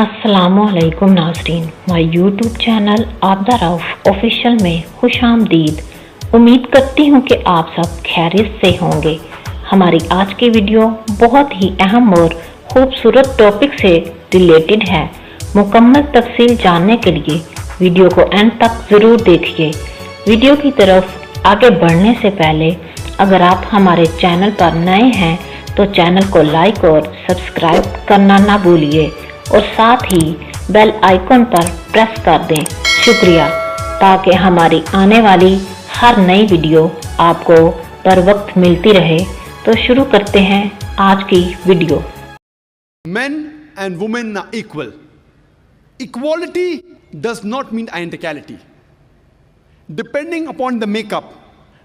अस्सलामुअलैकुम नाज़रीन, my YouTube channel आबदा.राउफ official में खुशामदीद। उम्मीद करती हूँ कि आप सब खैरियत से होंगे। हमारी आज की वीडियो बहुत ही अहम और खूबसूरत टॉपिक से रिलेटेड है। मुकम्मल तफसील जानने के लिए वीडियो को एंड तक ज़रूर देखिए। वीडियो की तरफ आगे बढ़ने से पहले अगर आप हमारे चैनल पर नए हैं तो चैनल को लाइक और सब्सक्राइब करना ना भूलिए और साथ ही बेल आइकन पर प्रेस कर दें। शुक्रिया, ताकि हमारी आने वाली हर नई वीडियो आपको बर वक्त मिलती रहे। तो शुरू करते हैं आज की video. Men and women are equal. Equality does not mean identicality. Depending upon the makeup,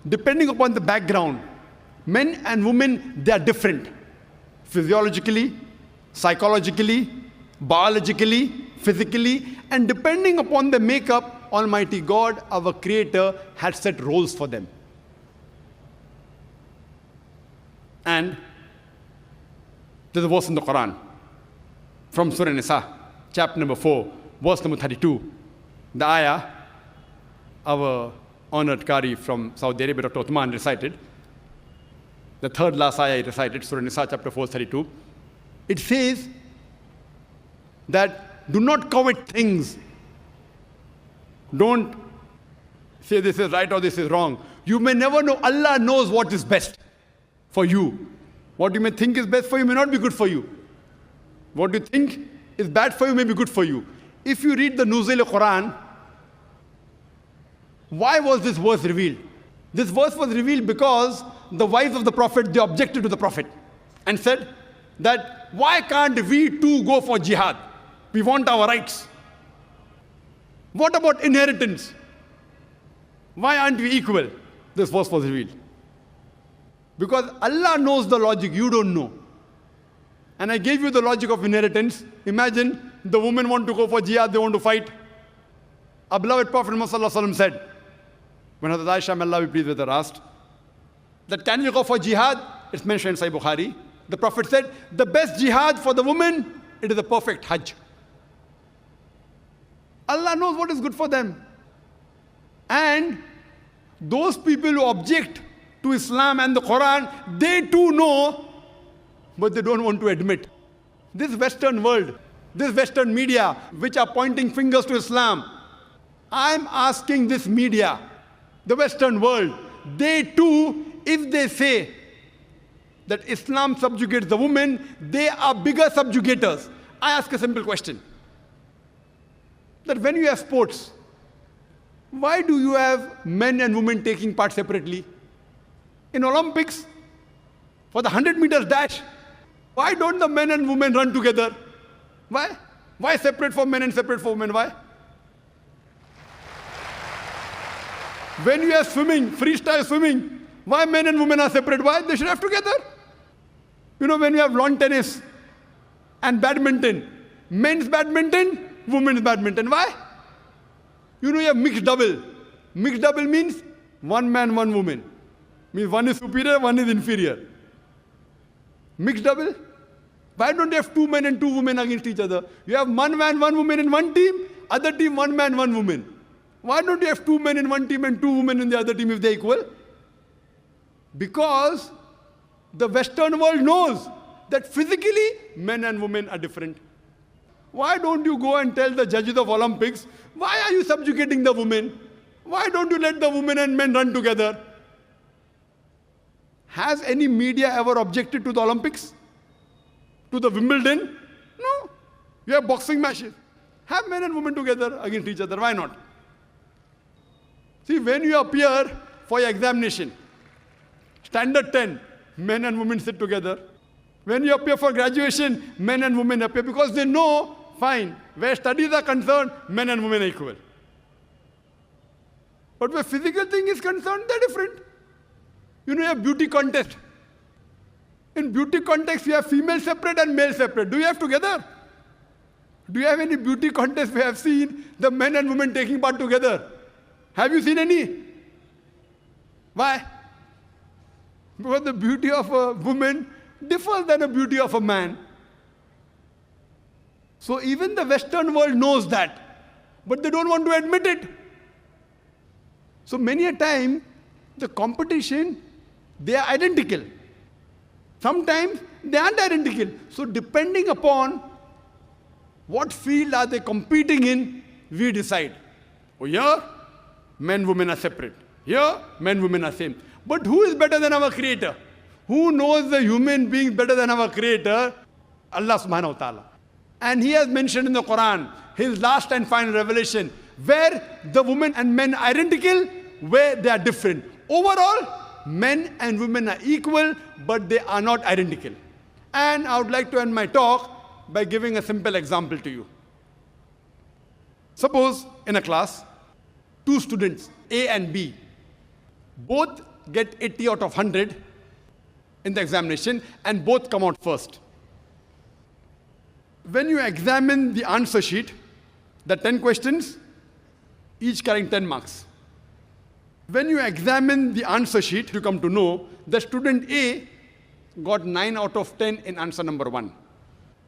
depending upon the background, men and women, they are different. Physiologically, psychologically, biologically, physically, and depending upon the makeup, Almighty God, our Creator, had set roles for them. And there's a verse in the Qur'an from Surah Nisa, chapter number 4, verse number 32. The ayah, our honored Qari from Saudi Arabia, Dr. Uthman, recited. The third last ayah he recited, Surah Nisa, chapter 4, 32. It says that do not covet things. Don't say this is right or this is wrong. You may never know. Allah knows what is best for you. What you may think is best for you may not be good for you. What you think is bad for you may be good for you. If you read the Nuzul Quran, why was this verse revealed? This verse was revealed because the wives of the Prophet, they objected to the Prophet and said that why can't we too go for jihad? We want our rights. What about inheritance? Why aren't we equal? This verse was revealed. Because Allah knows the logic, you don't know. And I gave you the logic of inheritance. Imagine the women want to go for jihad, they want to fight. Our beloved Prophet Muhammad said, when Hazrat Aisha, may Allah be pleased with her, asked, that can we go for jihad? It's mentioned in Sahih Bukhari. The Prophet said, the best jihad for the woman, it is a perfect hajj. Allah knows what is good for them. And those people who object to Islam and the Quran, they too know, but they don't want to admit. This Western world, this Western media, which are pointing fingers to Islam, I'm asking this media, the Western world, they too, if they say that Islam subjugates the woman, they are bigger subjugators. I ask a simple question. That when you have sports, why do you have men and women taking part separately? In Olympics, for the 100 meters dash, why don't the men and women run together? Why? Why separate for men and separate for women? Why? When you have swimming, freestyle swimming, why men and women are separate? Why? They should have together. You know, when you have lawn tennis and badminton, men's badminton, women's badminton. Why? You know, you have mixed double. Mixed double means one man, one woman. Means one is superior, one is inferior. Mixed double. Why don't you have two men and two women against each other? You have one man, one woman in one team, other team, one man, one woman. Why don't you have two men in one team and two women in the other team if they're equal? Because the Western world knows that physically men and women are different. Why don't you go and tell the judges of Olympics, why are you subjugating the women? Why don't you let the women and men run together? Has any media ever objected to the Olympics? To the Wimbledon? No. You have boxing matches. Have men and women together against each other. Why not? See, when you appear for your examination, standard 10, men and women sit together. When you appear for graduation, men and women appear because they know, fine, where studies are concerned, men and women are equal. But where physical thing is concerned, they're different. You know, you have beauty contest. In beauty contest, you have female separate and male separate. Do you have together? Do you have any beauty contest we have seen the men and women taking part together? Have you seen any? Why? Because the beauty of a woman differs than the beauty of a man. So even the Western world knows that, but they don't want to admit it. So many a time, the competition, they are identical. Sometimes they aren't identical. So depending upon what field are they competing in, we decide. Oh, here, men, women are separate. Here, men, women are same. But who is better than our Creator? Who knows the human being better than our Creator? Allah subhanahu wa ta'ala. And He has mentioned in the Qur'an, His last and final revelation, where the women and men are identical, where they are different. Overall, men and women are equal, but they are not identical. And I would like to end my talk by giving a simple example to you. Suppose in a class, two students, A and B, both get 80 out of 100 in the examination and both come out first. When you examine the answer sheet, the 10 questions, each carrying 10 marks. When you examine the answer sheet, you come to know that student A got 9 out of 10 in answer number 1.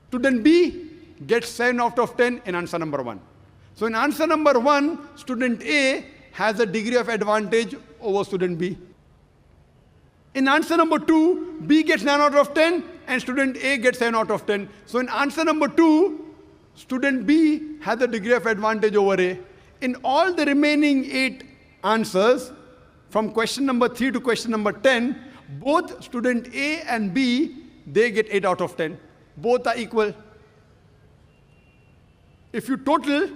Student B gets 7 out of 10 in answer number 1. So in answer number 1, student A has a degree of advantage over student B. In answer number 2, B gets 9 out of 10 and student A gets 7 out of 10. So in answer number 2, student B has a degree of advantage over A. In all the remaining 8 answers, from question number 3 to question number 10, both student A and B, they get 8 out of 10. Both are equal. If you total,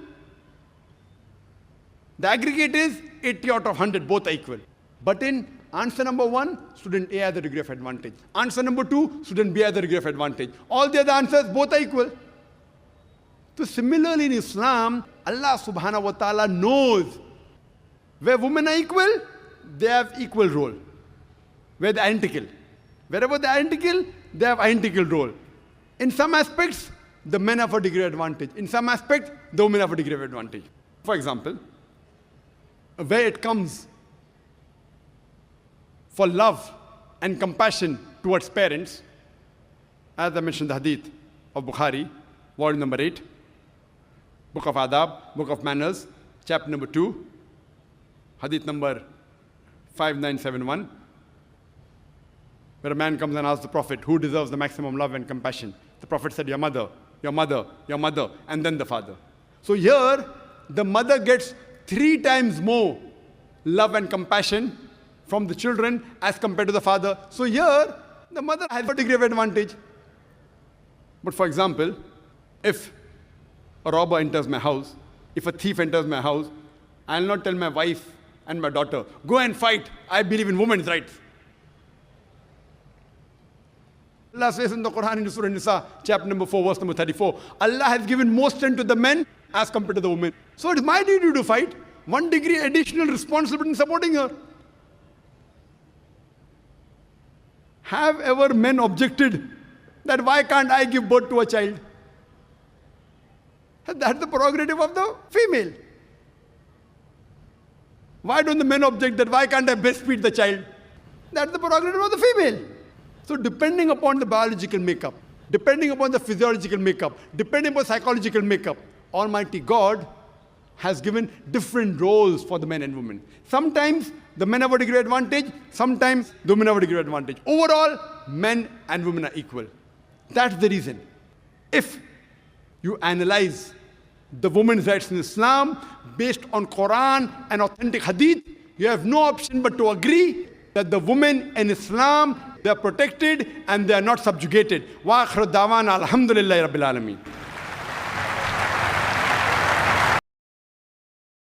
the aggregate is 80 out of 100, both are equal. But in answer number 1, student A has a degree of advantage. Answer number 2, student B has a degree of advantage. All the other answers, both are equal. So similarly in Islam, Allah subhanahu wa ta'ala knows where women are equal, they have equal role. Where they are identical. Wherever they are identical, they have identical role. In some aspects, the men have a degree of advantage. In some aspects, the women have a degree of advantage. For example, where it comes for love and compassion towards parents, as I mentioned the Hadith of Bukhari, volume number 8, book of Adab, book of Manners, chapter number 2, Hadith number 5971, where a man comes and asks the Prophet, who deserves the maximum love and compassion? The Prophet said, your mother, your mother, your mother, and then the father. So here, the mother gets 3 times more love and compassion from the children as compared to the father. So here, the mother has a degree of advantage. But for example, if a robber enters my house, if a thief enters my house, I will not tell my wife and my daughter, go and fight, I believe in women's rights. Allah says in the Qur'an in Surah Nisa, chapter number 4, verse number 34, Allah has given more strength to the men as compared to the women. So it is my duty to fight. 1 degree additional responsibility in supporting her. Have ever men objected that why can't I give birth to a child? That's the prerogative of the female. Why don't the men object that why can't I breastfeed the child? That's the prerogative of the female. So depending upon the biological makeup, depending upon the physiological makeup, depending upon psychological makeup, Almighty God has given different roles for the men and women. Sometimes the men have a degree of advantage, sometimes the women have a degree of advantage. Overall, men and women are equal. That's the reason. If you analyze the women's rights in Islam based on Qur'an and authentic Hadith, you have no option but to agree that the women in Islam, they are protected and they are not subjugated. Wa akhir da'wana alhamdulillahi rabbil alameen.